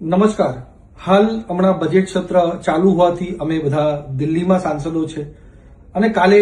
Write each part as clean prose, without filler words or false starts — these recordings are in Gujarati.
નમસ્કાર. હાલ હમણાં બજેટ સત્ર ચાલુ હોવાથી અમે બધા દિલ્હીમાં સાંસદો છે અને કાલે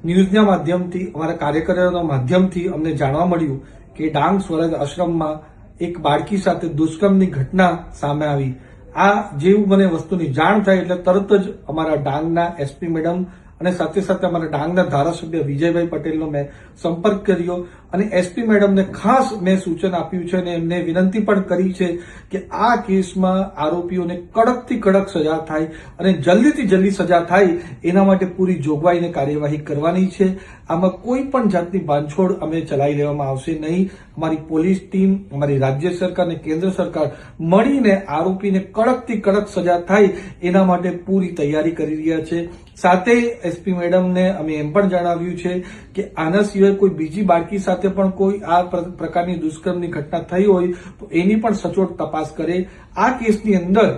ન્યૂઝના માધ્યમથી અમારા કાર્યકરોના માધ્યમથી અમને જાણવા મળ્યું કે ડાંગ સ્વરાજ આશ્રમમાં એક બાળકી સાથે દુષ્કર્મની ઘટના સામે આવી. આ જેવું મને વસ્તુની જાણ થાય એટલે તરત જ અમારા ડાંગના એસપી મેડમ અને સાથે સાથે અમારા ડાંગના ધારાસભ્ય વિજયભાઈ પટેલનો મેં સંપર્ક કર્યો અને એસપી મેડમને ખાસ મેં સૂચન આપ્યું છે અને એમને વિનંતી પણ કરી છે કે આ કેસમાં આરોપીઓને કડકથી કડક સજા થાય અને જલ્દીથી જલ્દી સજા થાય એના માટે પૂરી જોગવાઈને કાર્યવાહી કરવાની છે. આમાં કોઈ પણ જાતની બાંધછોડ અમે ચલાવી લેવામાં આવશે નહીં. અમારી પોલીસ ટીમ, અમારી રાજ્ય સરકાર અને કેન્દ્ર સરકાર મળીને આરોપીને કડકથી કડક સજા થાય એના માટે પૂરી તૈયારી કરી રહ્યા છે. સાથે એસપી મેડમને અમે એમ પણ જણાવ્યું છે કે આના સિવાય કોઈ બીજી બાળકી સાથે પણ કોઈ આ પ્રકારની દુષ્કર્મની ઘટના થઈ હોય તો એની પણ સચોટ તપાસ કરે. આ કેસની અંદર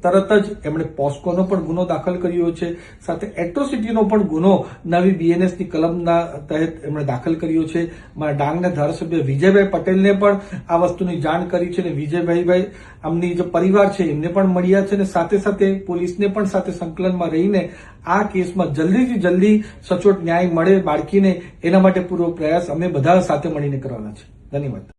તરત જ એમણે પોસ્કોનો પણ ગુનો દાખલ કર્યો છે, સાથે એટ્રોસિટીનો પણ ગુનો નવી બીએનએસની કલમના તહેત એમણે દાખલ કર્યો છે. મારા ડાંગના ધારાસભ્ય વિજયભાઈ પટેલને પણ આ વસ્તુની જાણ કરી છે અને વિજયભાઈ આમની જે પરિવાર છે એમને પણ મળ્યા છે અને સાથે સાથે પોલીસને પણ સાથે સંકલનમાં રહીને આ કેસમાં જલ્દીથી જલ્દી સચોટ ન્યાય મળે બાળકીને એના માટે પૂરો પ્રયાસ અમે બધા સાથે મળીને કરવાના છે. ધન્યવાદ.